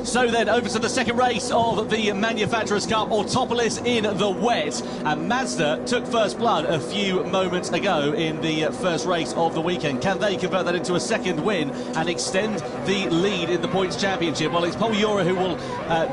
So then, over to the second race of the Manufacturers' Cup, Autopolis in the wet. And Mazda took first blood a few moments ago in the first race of the weekend. Can they convert that into a second win and extend the lead in the points championship? Well, it's Paul Ura who will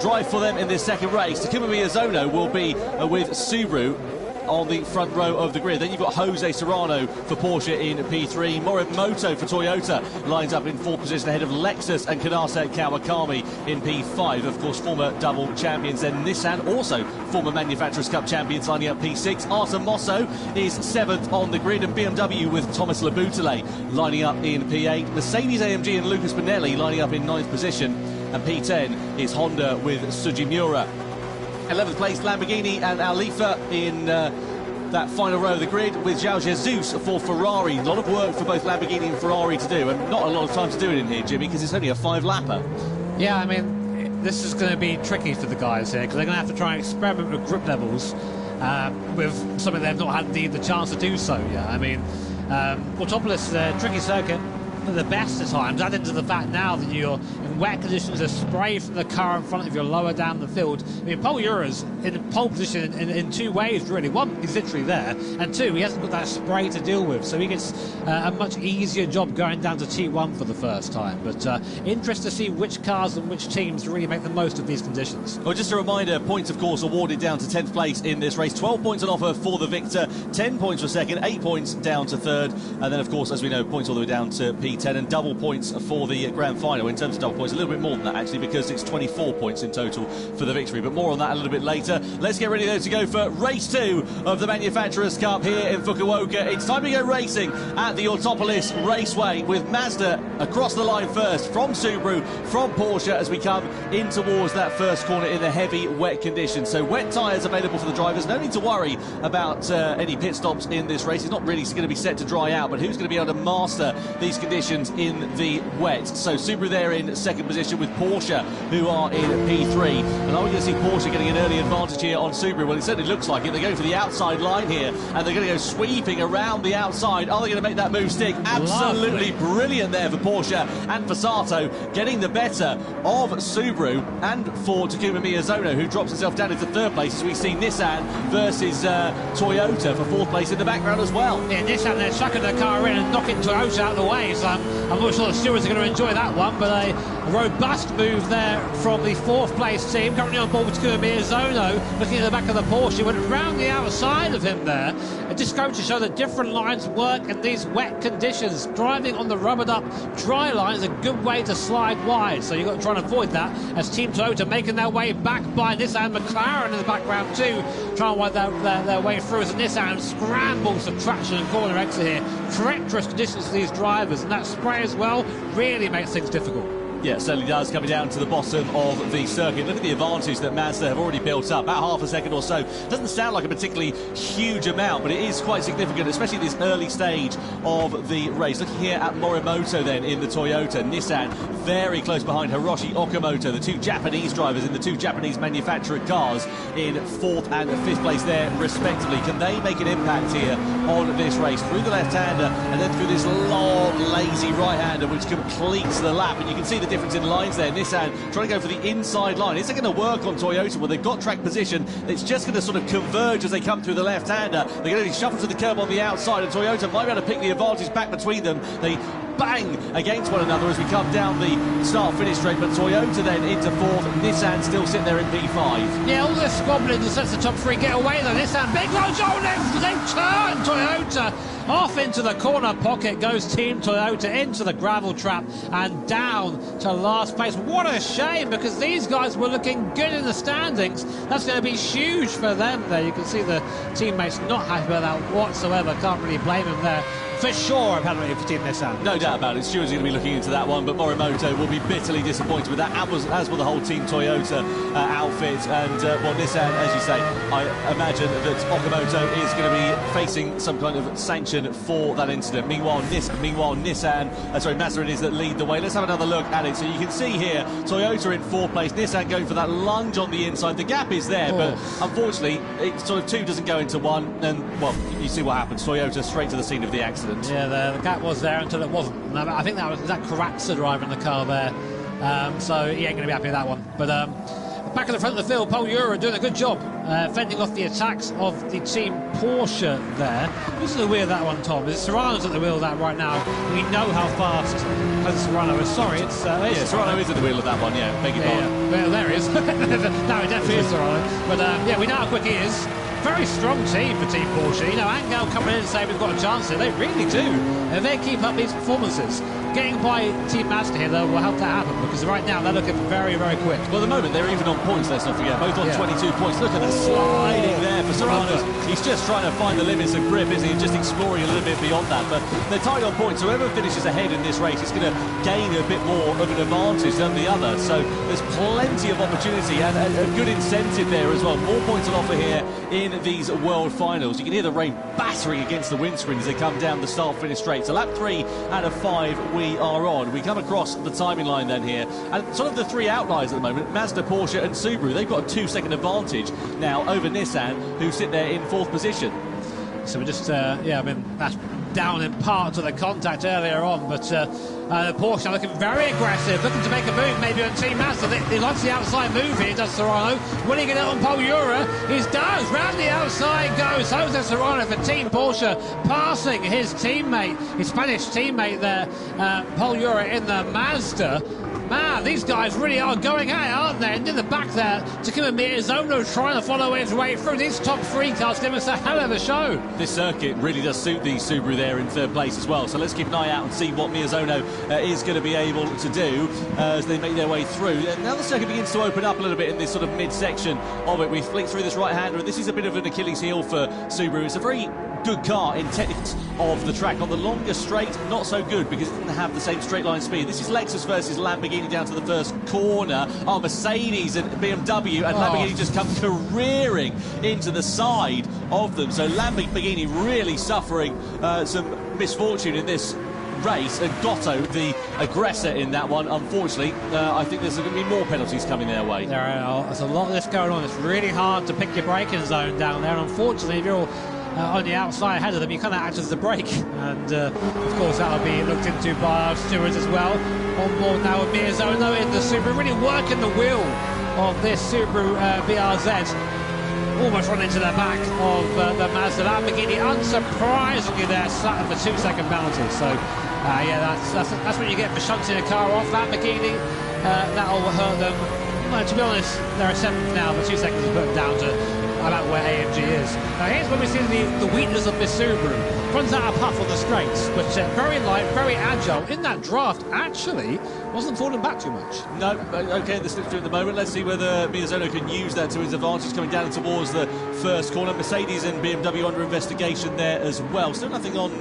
drive for them in this second race. Takuma Miyazono will be with Subaru on the front row of the grid. Then you've got Jose Serrano for Porsche in P3. Morimoto for Toyota lines up in fourth position ahead of Lexus and Kanase Kawakami in P5. Of course, former double champions. Then Nissan, also former Manufacturers' Cup champions, lining up P6. Arthur Mosso is seventh on the grid, and BMW with Thomas Labutale lining up in P8. Mercedes-AMG and Lucas Bonelli lining up in ninth position, and P10 is Honda with Sugimura. 11th place Lamborghini and Alifa in that final row of the grid, with João Jesus for Ferrari. A lot of work for both Lamborghini and Ferrari to do, and not a lot of time to do it in here, Jimmy, because it's only a 5-lapper. Yeah, I mean, this is going to be tricky for the guys here, because they're going to have to try and experiment with grip levels with something they've not had the chance to do so yet. I mean, Autopolis is a tricky circuit at the best of times, added to the fact now that you're in wet conditions, there's spray from the car in front of you lower down the field. I mean, Paul Ura's in pole position in two ways, really. One, he's literally there, and two, he hasn't got that spray to deal with, so he gets a much easier job going down to T1 for the first time. But interesting to see which cars and which teams really make the most of these conditions. Well, just a reminder, points, of course, awarded down to 10th place in this race. 12 points on offer for the victor, 10 points for second, 8 points down to third, and then, of course, as we know, points all the way down to P10, and double points for the grand final. In terms of double points, a little bit more than that, actually, because it's 24 points in total for the victory. But more on that a little bit later. Let's get ready, though, to go for race 2 of the Manufacturers' Cup here in Fukuoka. It's time to go racing at the Autopolis Raceway, with Mazda across the line first, from Subaru, from Porsche, as we come in towards that first corner in the heavy wet conditions. So wet tyres available for the drivers. No need to worry about any pit stops in this race. It's not really going to be set to dry out, but who's going to be able to master these conditions in the wet? So Subaru there in second position, with Porsche, who are in P3. And are we going to see Porsche getting an early advantage here on Subaru? Well, it certainly looks like it. They're going for the outside line here, and they're going to go sweeping around the outside. Are they going to make that move stick? Absolutely brilliant there for Porsche and for Sato, getting the better of Subaru, and for Takuma Miyazono, who drops himself down into third place, as we see Nissan versus Toyota for fourth place in the background as well. Yeah, Nissan, they're chucking their car in and knocking Toyota out of the way, so I'm not sure the stewards are going to enjoy that one, but a robust move there from the fourth place team. Currently on board with Takuma Miyazono, looking at the back of the Porsche, went round the outside of him there. It just goes to show that different lines work in these wet conditions. Driving on the rubbered up dry line is a good way to slide wide, so you've got to try and avoid that, as Team Toyota making their way back by Nissan. McLaren in the background too, trying to wind their way through, as Nissan scrambles for traction and corner exit here. Treacherous conditions for these drivers, and that spray as well really makes things difficult. Yeah, it certainly does, coming down to the bottom of the circuit. Look at the advantage that Mazda have already built up, about half a second or so. Doesn't sound like a particularly huge amount, but it is quite significant, especially at this early stage of the race. Looking here at Morimoto then in the Toyota, Nissan very close behind Hiroshi Okamoto, the two Japanese drivers in the two Japanese manufactured cars in 4th and 5th place there, respectively. Can they make an impact here on this race? Through the left-hander and then through this long, lazy right-hander, which completes the lap. And you can see the difference in lines there. Nissan trying to go for the inside line. Is it going to work on Toyota? Well, they've got track position. It's just going to sort of converge as they come through the left-hander. They're going to be shuffled to the curb on the outside, and Toyota might be able to pick the advantage back between them. They bang against one another as we come down the start-finish straight, but Toyota then into 4th, Nissan still sitting there in P5. Yeah, all this squabbling just lets the top three get away though. Nissan, big loads on them, they turn Toyota off into the corner pocket, goes Team Toyota into the gravel trap and down to last place. What a shame, because these guys were looking good in the standings. That's going to be huge for them there. You can see the teammates not happy about that whatsoever. Can't really blame them there. For sure, a penalty for Team Nissan. No doubt about it. Stewart's going to be looking into that one, but Morimoto will be bitterly disappointed with that, as will the whole Team Toyota outfit. And, well, Nissan, as you say, I imagine that Okamoto is going to be facing some kind of sanction for that incident. Meanwhile, Mazda it is that lead the way. Let's have another look at it. So you can see here, Toyota in 4th place, Nissan going for that lunge on the inside. The gap is there, but unfortunately, it sort of 2 doesn't go into 1, and, well, you see what happens. Toyota straight to the scene of the accident. Yeah, the gap was there until it wasn't. I think that was Karatsa driving the car there. So he ain't going to be happy with that one. But back at the front of the field, Paul Ura doing a good job fending off the attacks of the Team Porsche there. Who's at the wheel of that one, Tom? Is it Serrano's at the wheel of that right now? We know how fast Serrano is. Sorry, it's Serrano is at the wheel of that one, yeah. Beg your pardon. Well, there he is. No, it definitely is Serrano. But yeah, we know how quick he is. Very strong team for Team Porsche. You know, Angel coming in and saying we've got a chance here. They really do. If they keep up these performances, getting by Team Mazda here, though, will help that happen, because right now they're looking very, very quick. Well, at the moment, they're even on points, let's not forget. Both on 22 points. Look at the sliding there for Serrano. He's just trying to find the limits of grip, isn't he? Just exploring a little bit beyond that. But they're tied on points. Whoever finishes ahead in this race is going to gain a bit more of an advantage than the other. So there's plenty of opportunity and a good incentive there as well. More points on offer here in these World Finals. You can hear the rain battering against the windscreen as they come down the start-finish straight. So lap 3 out of 5 we are on. We come across the timing line then here, and sort of the 3 outliers at the moment, Mazda, Porsche and Subaru, they've got a 2-second advantage now over Nissan, who sit there in 4th position. So we're just, yeah, I mean, that's down in part to the contact earlier on, but the Porsche are looking very aggressive, looking to make a move maybe on Team Mazda. He likes the outside move here, does Serrano. Will he get it on Paul Ura? He does. Round the outside goes Jose Serrano for Team Porsche, passing his teammate, his Spanish teammate there, Paul Ura in the Mazda. Man, these guys really are going at it, aren't they? And in the back there, Takuma Miyazono trying to follow his way through. These top 3 cars giving us a hell of a show. This circuit really does suit the Subaru there in 3rd place as well. So let's keep an eye out and see what Miyazono is going to be able to do as they make their way through. And now the circuit begins to open up a little bit in this sort of mid-section of it. We flick through this right-hander, and this is a bit of an Achilles heel for Subaru. It's a very good car in techniques of the track. On the longer straight, not so good because it didn't have the same straight line speed. This is Lexus versus Lamborghini down to the first corner. Oh, Mercedes and BMW, and Lamborghini just come careering into the side of them. So Lamborghini really suffering some misfortune in this race, and Gotto, the aggressor in that one, unfortunately, I think there's going to be more penalties coming their way. There's a lot of this going on. It's really hard to pick your braking zone down there, and unfortunately, if you're on the outside ahead of them, you kind of act as the brake, and of course that'll be looked into by our stewards as well. On board now with Miyazono in the Subaru, really working the wheel of this Subaru BRZ. Almost run into the back of the Mazda. Lamborghini, unsurprisingly, they're slapping for 2-second penalties. So yeah, that's what you get for shunting a car off. Lamborghini, that'll hurt them. Well, to be honest, they're a 7th now, but 2 seconds has put them down to about where AMG is. Now here's where we see the weakness of this Subaru. Runs out of puff on the straights, but very light, very agile. In that draft, actually, wasn't falling back too much. No, okay, the slipstream at the moment. Let's see whether Miyazono can use that to his advantage, coming down towards the first corner. Mercedes and BMW under investigation there as well. Still nothing on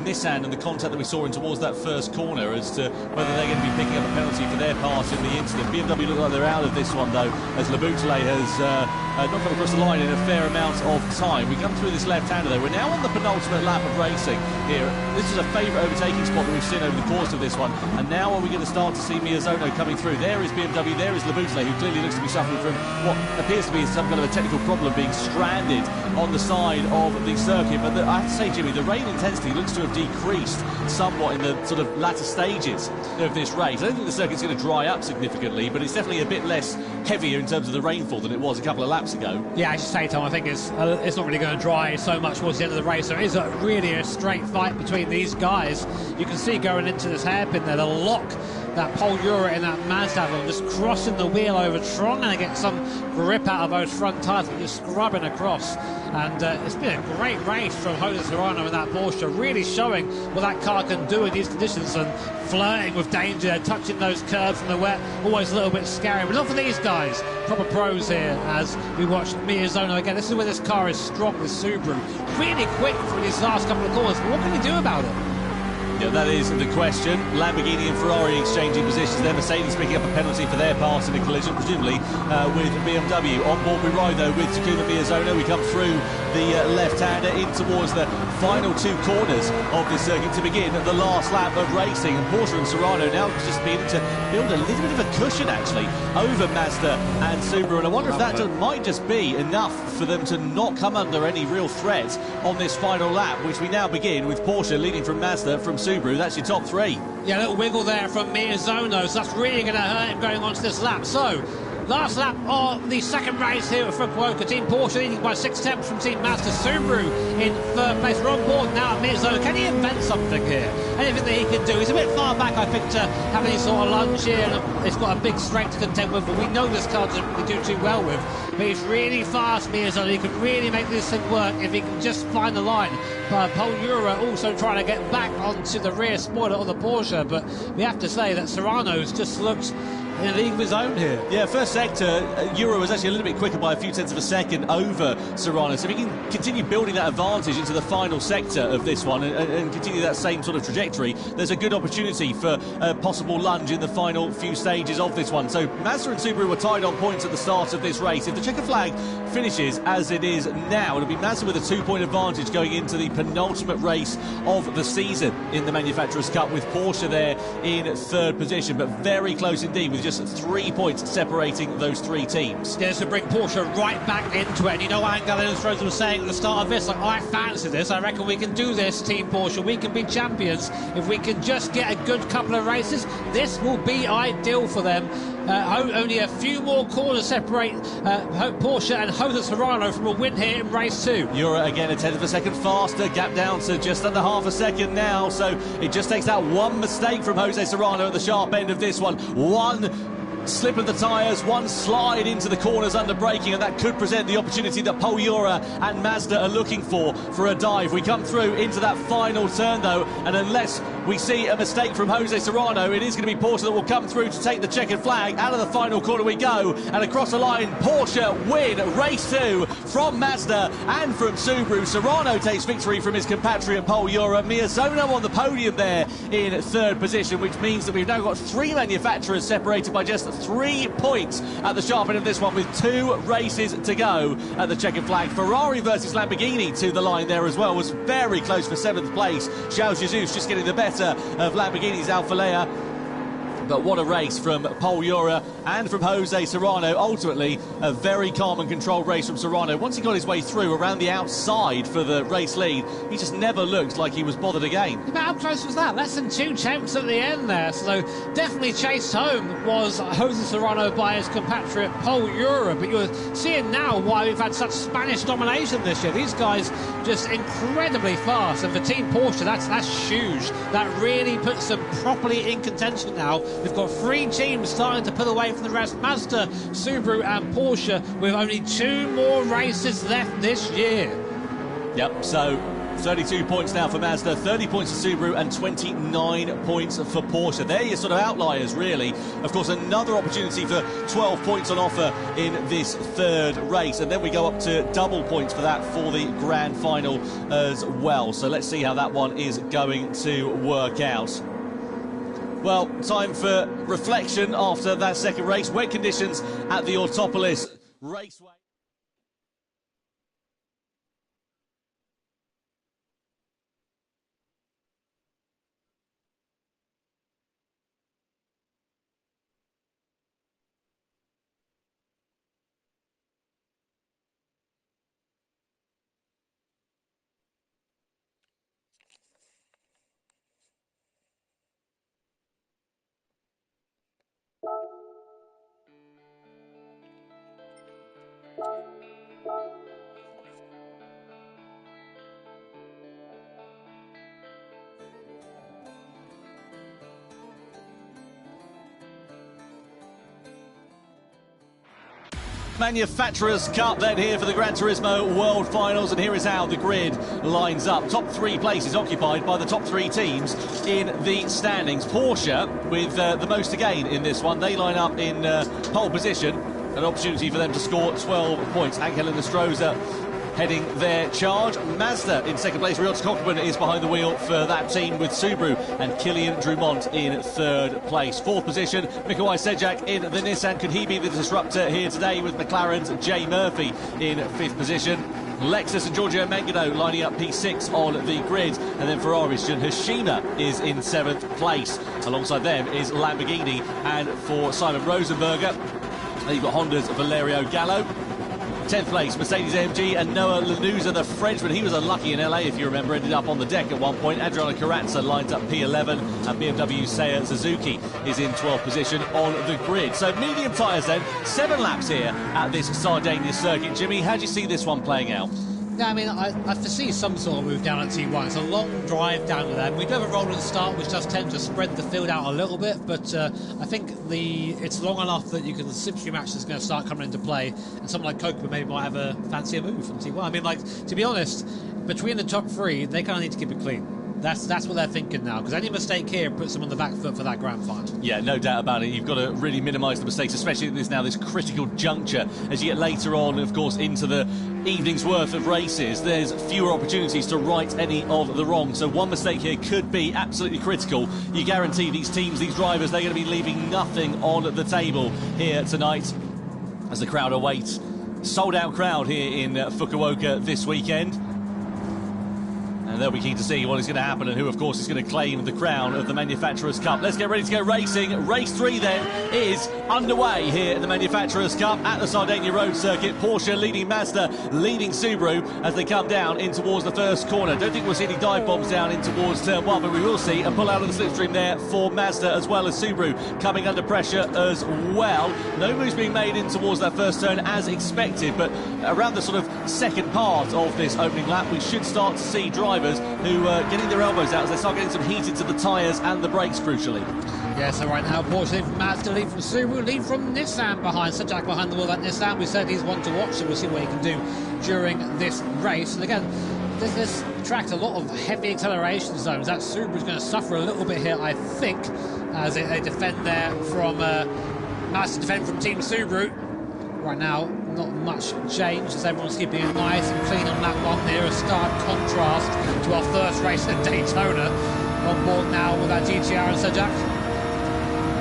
Nissan and the contact that we saw in towards that first corner as to whether they're going to be picking up a penalty for their part in the incident. BMW look like they're out of this one, though, as Laboutelet has not come across the line in a fair amount of time. We come through this left-hander, though. We're now on the penultimate lap of racing here. This is a favourite overtaking spot that we've seen over the course of this one. And now are we going to start to see Miyazono coming through? There is BMW, there is Laboutelet, who clearly looks to be suffering from what appears to be some kind of a technical problem, being stranded on the side of the circuit. But I have to say, Jimmy, the rain intensity looks to have decreased somewhat in the sort of latter stages of this race. I don't think the circuit's going to dry up significantly, but it's definitely a bit less heavier in terms of the rainfall than it was a couple of laps ago. Yeah, I should say, Tom, I think it's not really going to dry so much towards the end of the race. There is really a straight fight between these guys. You can see going into this hairpin there, the lock that Pol Ura in that Mazda just crossing the wheel over, trying to get some grip out of those front tyres and just scrubbing across. And it's been a great race from Jose Serrano in that Porsche, really showing what that car can do in these conditions and flirting with danger, touching those curves in the wet, always a little bit scary. But not for these guys, proper pros here, as we watch Miyazono again. This is where this car is strong, this Subaru. Really quick for these last couple of corners, but what can he do about it? Yeah, that is the question. Lamborghini and Ferrari exchanging positions there. Mercedes picking up a penalty for their part in a collision, presumably with BMW. On board we ride, though, with Takuma Miyazono. We come through the left-hander in towards the final two corners of this circuit to begin the last lap of racing. And Porsche and Serrano now just beginning to build a little bit of a cushion, actually, over Mazda and Subaru. And I wonder if that might just be enough for them to not come under any real threat on this final lap, which we now begin with Porsche leading from Mazda, from Subaru. That's your top three. Yeah, a little wiggle there from Miyazono, so that's really going to hurt him going on to this lap. So, last lap of the second race here at Fukuoka. Team Porsche leading by 6 tenths from Team Mazda. Subaru in third place. We're on board now at Miyazono. Can he invent something here? Anything that he can do? He's a bit far back, I think, to have any sort of lunge here. And it's got a big strength to contend with, but we know this car doesn't really do too well with. But he's really fast, Miyazono. He could really make this thing work if he can just find the line. Pol Ura also trying to get back onto the rear spoiler of the Porsche, but we have to say that Serrano's just looked in a league of his own here. Yeah, first sector, Ura was actually a little bit quicker by a few tenths of a second over Serrano. So if he can continue building that advantage into the final sector of this one and continue that same sort of trajectory, there's a good opportunity for a possible lunge in the final few stages of this one. So Mazda and Subaru were tied on points at the start of this race. If the checker flag finishes as it is now, it'll be Mazda with a 2-point advantage going into the penultimate race of the season in the Manufacturers' Cup, with Porsche there in third position, but very close indeed, with just 3 points separating those three teams. Yeah, to bring Porsche right back into it. And you know what Angelo Stroza was saying at the start of this? Like, I fancy this. I reckon we can do this, Team Porsche. We can be champions if we can just get a good couple of races. This will be ideal for them. Only a few more corners separate Porsche and Jose Serrano from a win here in race 2. Ura again a tenth of a second faster, gap down to just under half a second now, so it just takes that one mistake from Jose Serrano at the sharp end of this one. One slip of the tyres, one slide into the corners under braking, and that could present the opportunity that Pol Ura and Mazda are looking for a dive. We come through into that final turn, though, and unless we see a mistake from Jose Serrano, it is going to be Porsche that will come through to take the checkered flag. Out of the final corner we go, and across the line, Porsche win race 2 from Mazda and from Subaru. Serrano takes victory from his compatriot Pol Ura. Miyazono on the podium there in third position, which means that we've now got 3 manufacturers separated by just 3 points at the sharp end of this one, with 2 races to go at the checkered flag. Ferrari versus Lamborghini to the line there as well, was very close for 7th place. Charles Jesus just getting the better of Lamborghini's Alfa Lea. But what a race from Pol Ura and from Jose Serrano. Ultimately, a very calm and controlled race from Serrano. Once he got his way through around the outside for the race lead, he just never looked like he was bothered again. But how close was that? Less than 2 tenths at the end there. So definitely chased home was Jose Serrano by his compatriot Pol Ura. But you're seeing now why we've had such Spanish domination this year. These guys just incredibly fast. And for Team Porsche, that's huge. That really puts them properly in contention now. We've got 3 teams starting to pull away from the rest. Mazda, Subaru and Porsche, with only 2 more races left this year. Yep, so 32 points now for Mazda, 30 points for Subaru and 29 points for Porsche. They're your sort of outliers, really. Of course, another opportunity for 12 points on offer in this third race. And then we go up to double points for that for the grand final as well. So let's see how that one is going to work out. Well, time for reflection after that second race. Wet conditions at the Autopolis Raceway. Manufacturers' Cup then here for the Gran Turismo World Finals, and here is how the grid lines up. Top three places occupied by the top three teams in the standings. Porsche with the most to gain in this one. They line up in pole position, an opportunity for them to score 12 points. Angel and Nestroza heading their charge. Mazda in second place. Ryots Cockburn is behind the wheel for that team with Subaru, and Kilian Drumont in third place. Fourth position, Mikołaj Sejak in the Nissan. Could he be the disruptor here today with McLaren's Jay Murphy in fifth position? Lexus and Giorgio Mangano lining up P6 on the grid, and then Ferrari's Jun Hashima is in seventh place. Alongside them is Lamborghini, and for Simon Rosenberger, you've got Honda's Valerio Gallo. 10th place, Mercedes-AMG and Noah Lanuza, the Frenchman. He was unlucky in LA, if you remember, ended up on the deck at one point. Adriano Carrazza lines up P11, and BMW Seiya Suzuki is in 12th position on the grid. So medium tyres then, 7 laps here at this Sardinia circuit. Jimmy, how do you see this one playing out? Yeah, I mean, I foresee some sort of move down at T1. It's a long drive down to them. We do have a rolling start, which does tend to spread the field out a little bit, but I think it's long enough that you can slipstream action is going to start coming into play, and someone like Cokeman maybe might have a fancier move from T1. I mean, like, to be honest, between the top three, they kind of need to keep it clean. That's what they're thinking now, because any mistake here puts them on the back foot for that grand final. Yeah, no doubt about it. You've got to really minimise the mistakes, especially at this critical juncture. As you get later on, of course, into the evening's worth of races, there's fewer opportunities to right any of the wrong. So one mistake here could be absolutely critical. You guarantee these teams, these drivers, they're going to be leaving nothing on the table here tonight as the crowd awaits. Sold out crowd here in Fukuoka this weekend. And they'll be keen to see what is going to happen and who, of course, is going to claim the crown of the Manufacturers' Cup. Let's get ready to go racing. Race 3, then, is underway here in the Manufacturers' Cup at the Sardinia Road Circuit. Porsche leading Mazda, leading Subaru as they come down in towards the first corner. Don't think we'll see any dive bombs down in towards turn 1, but we will see a pull out of the slipstream there for Mazda as well as Subaru coming under pressure as well. No moves being made in towards that first turn as expected, but around the sort of second part of this opening lap, we should start to see drivers who are getting their elbows out as they start getting some heat into the tyres and the brakes, crucially. Yeah, so right now, Porsche lead from Mazda, lead from Subaru, lead from Nissan behind. Sejak behind the wheel of that Nissan. We said he's one to watch, so we'll see what he can do during this race. And again, this track's a lot of heavy acceleration zones. That Subaru's going to suffer a little bit here, I think, as they defend there from Mazda defend from Team Subaru. Right now, not much change as everyone's keeping it nice and clean on lap 1 there. A stark contrast to our first race at Daytona. On board now with that GTR and Sejak.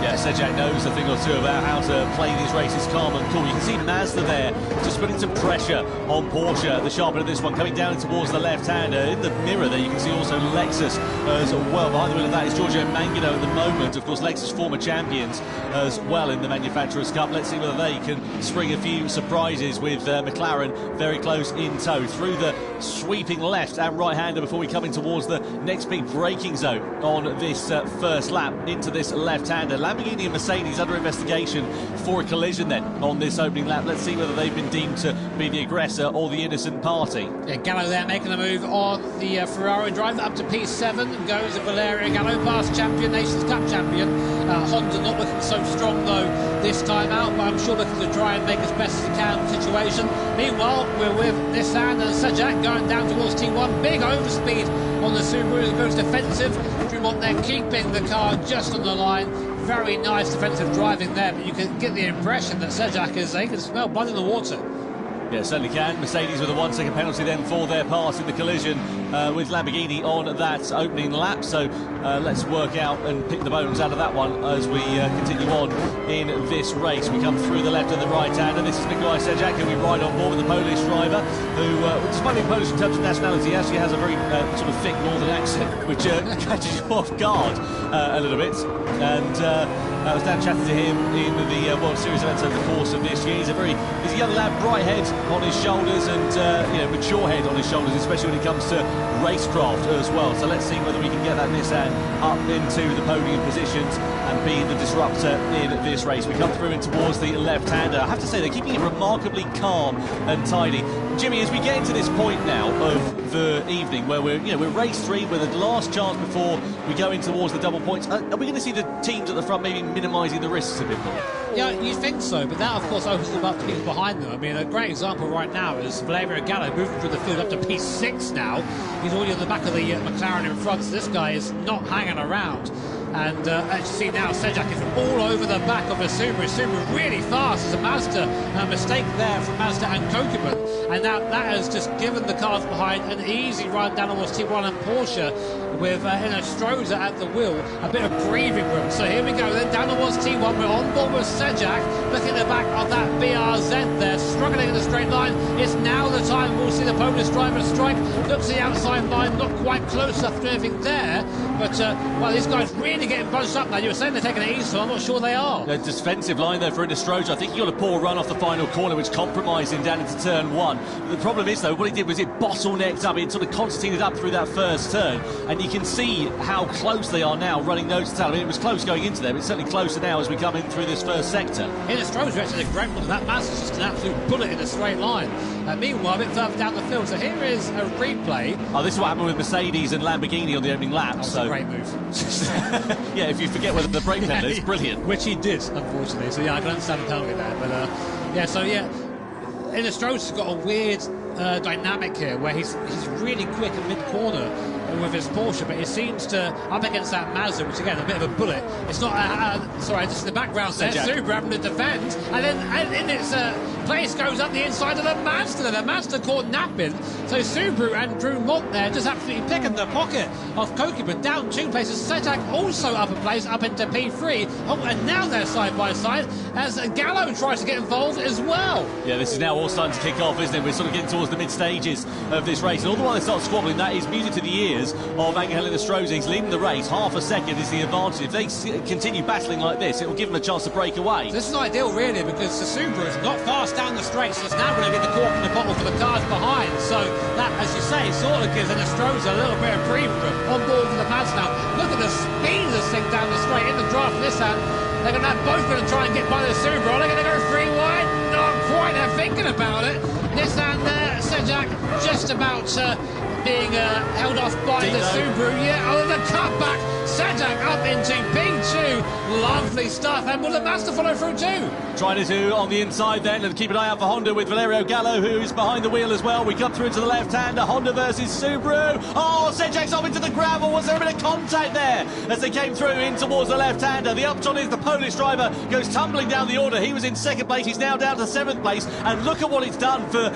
Yeah, Sejak knows a thing or two about how to play these races calm and cool. You can see Mazda there just putting some pressure on Porsche. The sharp end of this one coming down towards the left-hander. In the mirror there, you can see also Lexus as well. Behind the wheel of that is Giorgio Mangano at the moment. Of course, Lexus former champions as well in the Manufacturers' Cup. Let's see whether they can spring a few surprises with McLaren very close in tow. Through the sweeping left and right-hander before we come in towards the next big braking zone on this first lap into this left-hander. Lamborghini and Mercedes under investigation for a collision then on this opening lap. Let's see whether they've been deemed to be the aggressor or the innocent party. Yeah, Gallo there making a move on the Ferrari, drive up to P7, goes Valerio Gallo, past champion, Nations Cup champion. Honda not looking so strong though this time out, but I'm sure looking to try and make as best as he can of the situation. Meanwhile, we're with Nissan and Sajak going down towards T1, big overspeed on the Subaru as it goes defensive. Dumont there keeping the car just on the line. Very nice defensive driving there, but you can get the impression that Sajak is, he can smell blood in the water. Yeah, certainly can. Mercedes with a 1 second penalty then for their part in the collision with Lamborghini on that opening lap. So let's work out and pick the bones out of that one as we continue on in this race. We come through the left and the right hand, and this is Nikolai Sejak, who we ride on board with the Polish driver, who, despite being Polish in terms of nationality, actually has a very sort of thick northern accent, which catches you off guard a little bit. And I was down chatting to him in the World Series events over the course of this year. He's a young lad, bright head on his shoulders, and mature head on his shoulders, especially when it comes to racecraft as well. So let's see whether we can get that Nissan up into the podium positions and be the disruptor in this race. We come through in towards the left-hander. I have to say they're keeping it remarkably calm and tidy. Jimmy, as we get into this point now of the evening where we're race 3, we're the last chance before we go in towards the double points, are we going to see the teams at the front maybe minimising the risks a bit more? Yeah, you think so, but that of course opens them up to people behind them. I mean, a great example right now is Valerio Gallo moving through the field up to P6 now. He's already on the back of the McLaren in front, so this guy is not hanging around. And as you see now, Sejak is all over the back of a Subaru. Subaru really fast. There's a Mazda mistake there from Mazda and Kokeman. And now that has just given the cars behind an easy run down towards T1 and Porsche with Stroza at the wheel, a bit of breathing room. So here we go, then down towards T1. We're on board with Sejak, looking at the back of that BRZ there, struggling in the straight line. It's now the time we'll see the Polish driver strike. Looks to the outside line, not quite close enough to anything there. But, well, these guys really getting bunched up now. You were saying they're taking it easy, so I'm not sure they are. A defensive line there for Stroza. I think he got a poor run off the final corner, which compromised him down into turn 1. The problem is, though, what he did was it bottlenecked up. It sort of concertinaed up through that first turn. And you can see how close they are now running nose to tail. I mean, it was close going into there, but it's certainly closer now as we come in through this first sector. Stroza actually a great one. That Mazda's just an absolute bullet in a straight line. Meanwhile, a bit further down the field. So here is a replay. Oh, this is what happened with Mercedes and Lamborghini on the opening lap. That was a great move. Yeah, if you forget whether the brake pedal is brilliant. Which he did, unfortunately. So yeah, I can understand the penalty there. But Stroza's got a weird dynamic here where he's really quick at mid-corner with his Porsche, but he seems to, up against that Mazda, which again, a bit of a bullet. It's not, just in the background there, Subaru having to defend, and then in its place goes up the inside of the Mazda. The Mazda caught napping, so Subaru and Dumont there just absolutely picking the pocket of Kokeman, down 2 places. Sejak also up a place, up into P3. Oh, and now they're side by side as Gallo tries to get involved as well. Yeah, this is now all starting to kick off, isn't it? We're sort of getting towards the mid-stages of this race, and all the while they start squabbling, that is music to the ears of Angel Stroza. He's leading the race. Half a second is the advantage. If they continue battling like this, it will give them a chance to break away. So this is ideal, really, because the Subaru is not fast down the straight, so it's now going to be the cork in the bottle for the cars behind. So that, as you say, sort of gives Stroza a little bit of breathing room on board with the Mazda now. Look at the speed of this thing down the straight in the drive from this hand. They're going to have both going to try and get by the Subaru. Are they going to go 3 wide? Not quite. They're thinking about it. Nissan there, Sejak just about being held off by the Subaru. Yeah, oh, the cutback. Sejak up into P2. Lovely stuff. And will the Mazda follow through too? Trying to do on the inside then, and keep an eye out for Honda with Valerio Gallo, who is behind the wheel as well. We come through into the left-hander, Honda versus Subaru. Oh, Sejak's off into the gravel. Was there a bit of contact there as they came through in towards the left-hander? The upshot is the Polish driver goes tumbling down the order. He was in 2nd place. He's now down to 7th place. And look at what it's done for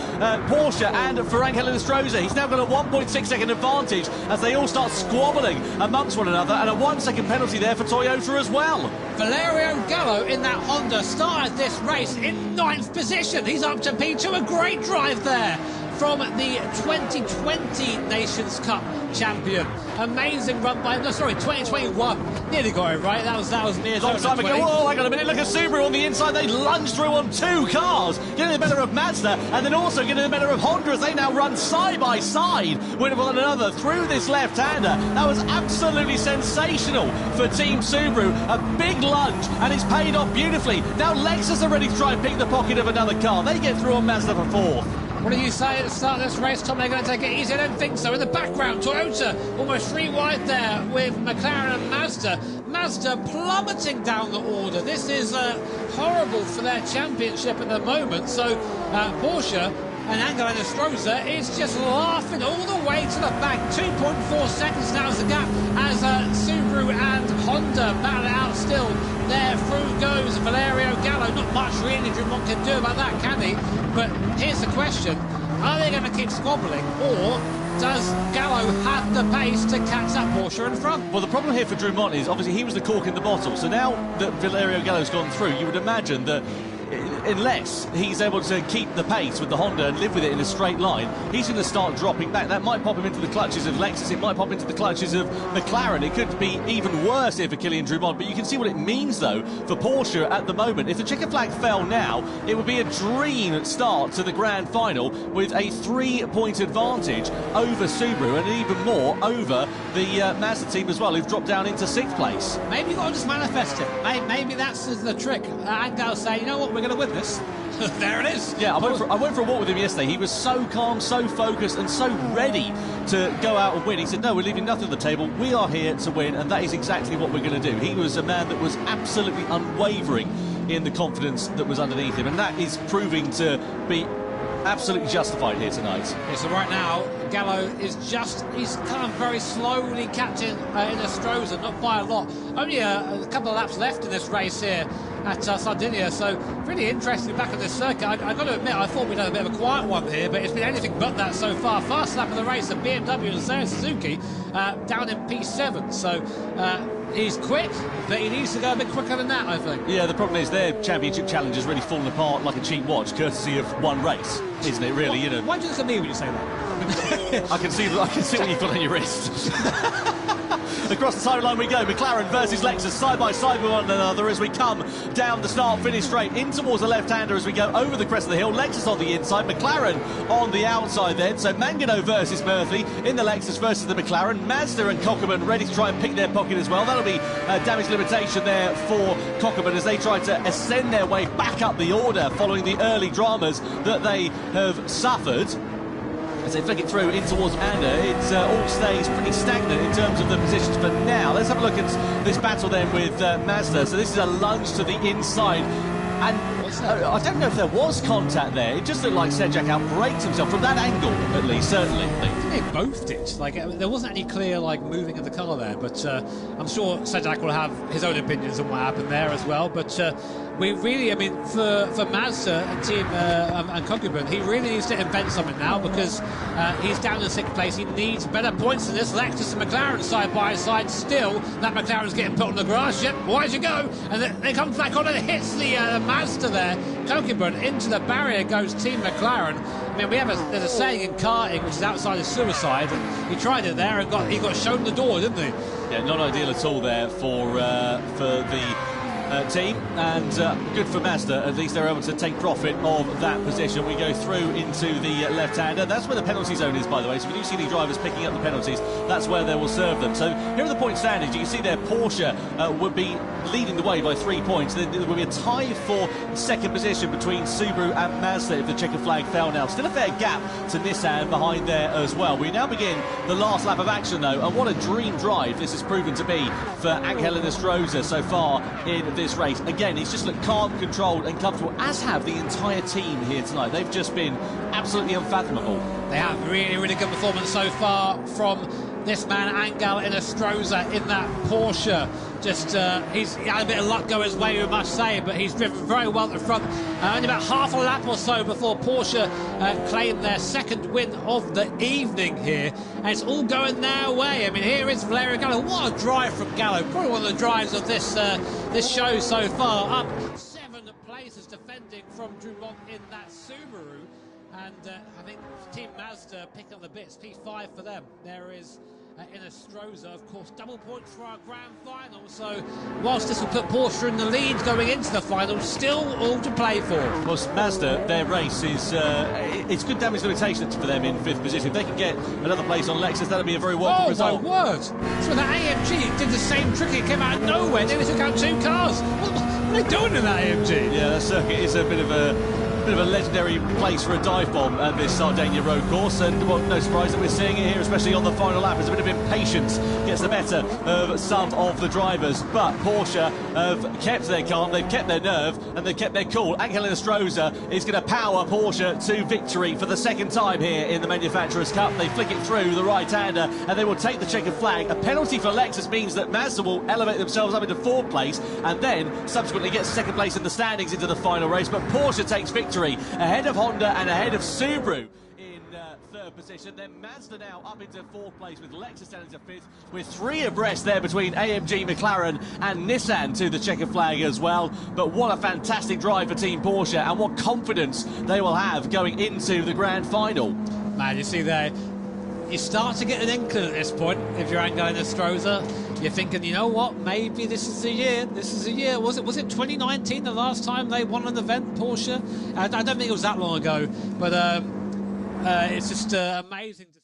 Porsche and for Angel Stroza. He's now got a 1.6 second advantage as they all start squabbling amongst one another, and a 1 second penalty there for Toyota as well. Valerio Gallo in that Honda started this race in 9th position. He's up to P2, a great drive there from the 2020 Nations Cup champion. Amazing run by, no, sorry, 2021. Nearly got it right. That was near. Long time ago. Oh, hang on a minute. Look at Subaru on the inside. They lunged through on two cars, getting the better of Mazda, and then also getting the better of Honda as they now run side by side with one another through this left-hander. That was absolutely sensational for Team Subaru. A big lunge, and it's paid off beautifully. Now Lexus are ready to try and pick the pocket of another car. They get through on Mazda for fourth. What do you say at the start of this race, Tom? They're going to take it easy? I don't think so. In the background, Toyota almost three wide there with McLaren and Mazda. Mazda plummeting down the order. This is horrible for their championship at the moment. So Porsche and Angel Enestrosa is just laughing all the way to the back. 2.4 seconds now is the gap as Subaru and Honda battle it out still. There through goes Valerio Gallo. Not much really Drummond can do about that, can he? But here's the question. Are they going to keep squabbling, or does Gallo have the pace to catch that Porsche in front? Well, the problem here for Drummond is obviously he was the cork in the bottle. So now that Valerio Gallo's gone through, you would imagine that unless he's able to keep the pace with the Honda and live with it in a straight line, he's going to start dropping back. That might pop him into the clutches of Lexus, it might pop into the clutches of McLaren. It could be even worse here for Kylian Drummond, but you can see what it means though for Porsche at the moment. If the checker flag fell now, it would be a dream start to the grand final with a 3-point advantage over Subaru and even more over the Mazda team as well, who've dropped down into 6th place. Maybe you've got to just manifest it. Maybe that's the trick. Angel say, you know what, we're going to win this. There it is. Yeah, I went for a walk with him yesterday. He was so calm, so focused and so ready to go out and win. He said, no, we're leaving nothing on the table. We are here to win, and that is exactly what we're going to do. He was a man that was absolutely unwavering in the confidence that was underneath him, and that is proving to be absolutely justified here tonight. Yeah, so right now, Gallo is he's kind of very slowly catching Enestrosa, not by a lot. Only a couple of laps left in this race here at Sardinia, so really interesting back on this circuit. I've got to admit, I thought we'd had a bit of a quiet one here, but it's been anything but that so far. Fast lap of the race, a BMW and Seiya Suzuki down in P7, so he's quick, but he needs to go a bit quicker than that, I think. Yeah, the problem is their championship challenge has really fallen apart like a cheap watch, courtesy of one race, isn't it? Really, you know. Why do you look at me when you say that? I can see what you've got on your wrist. Across the sideline we go. McLaren versus Lexus side by side with one another as we come down the start-finish straight in towards the left-hander as we go over the crest of the hill. Lexus on the inside, McLaren on the outside then. So Mangano versus Murphy in the Lexus versus the McLaren. Mazda and Cockerman ready to try and pick their pocket as well. That'll be damage limitation there for Cockerman as they try to ascend their way back up the order following the early dramas that they have suffered. As they flick it through in towards Ander, it all stays pretty stagnant in terms of the positions for now. Let's have a look at this battle then with Mazda. So this is a lunge to the inside. And I don't know if there was contact there. It just looked like Sejak outbraked himself from that angle, at least, certainly. I think they both did. Like, there wasn't any clear moving of the car there, but I'm sure Sejak will have his own opinions on what happened there as well. But we really, I mean, for Mazda and team and Cockerman, he really needs to invent something now because he's down in 6th place. He needs better points than this. Lexus and McLaren side by side. Still, that McLaren's getting put on the grass. Yep, why'd you go? And then it comes back on and hits the Mazda there. Cockerman into the barrier goes Team McLaren. I mean, there's a saying in karting which is outside of suicide, and he tried it there and he got shown the door, didn't he? Yeah, not ideal at all there for the team, and good for Mazda. At least they're able to take profit of that position. We go through into the left-hander. That's where the penalty zone is, by the way. So if you do see any drivers picking up the penalties, that's where they will serve them. So here are the point standings. You can see there Porsche would be leading the way by 3 points. There will be a tie for second position between Subaru and Mazda if the checker flag fell now. Still a fair gap to Nissan behind there as well. We now begin the last lap of action though, and what a dream drive this has proven to be for Angel Enestrosa so far in this race. Again, he's just looked calm, controlled and comfortable, as have the entire team here tonight. They've just been absolutely unfathomable. They have really, really good performance so far from this man, Angel Enestrosa, in that Porsche. Just, he had a bit of luck go his way, we must say, but he's driven very well at the front. Only about half a lap or so before Porsche claimed their second win of the evening here. And it's all going their way. I mean, here is Valerio Gallo. What a drive from Gallo. Probably one of the drives of this show so far. Up 7 places defending from Drummond in that Subaru. And I think Team Mazda pick up the bits. P5 for them. There is Stroza, of course, double points for our grand final. So whilst this will put Porsche in the lead going into the final, still all to play for. Of course, Mazda, their race is it's good damage limitation for them in 5th position. If they can get another place on Lexus, that'll be a very welcome result. Oh my word! So the AMG did the same trick. It came out of nowhere. Nearly took out 2 cars. What are they doing in that AMG? Yeah, that circuit is a bit of a legendary place for a dive bomb at this Sardinia road course, and well, no surprise that we're seeing it here, especially on the final lap, as a bit of impatience gets the better of some of the drivers. But Porsche have kept their calm, they've kept their nerve, and they've kept their cool. Angel Stroza is going to power Porsche to victory for the 2nd time here in the Manufacturers' Cup. They flick it through the right-hander, and they will take the checkered flag. A penalty for Lexus means that Mazda will elevate themselves up into 4th place, and then subsequently get 2nd place in the standings into the final race. But Porsche takes victory ahead of Honda and ahead of Subaru in 3rd position. Then Mazda now up into 4th place, with Lexus down into 5th, with 3 abreast there between AMG, McLaren and Nissan to the checkered flag as well. But what a fantastic drive for Team Porsche, and what confidence they will have going into the grand final. Man, you see there, you start to get an inkling at this point. If you're Angel Stroza, you're thinking, you know what, maybe this is the year. This is the year. Was it 2019 the last time they won an event, Porsche? I don't think it was that long ago, but it's just amazing to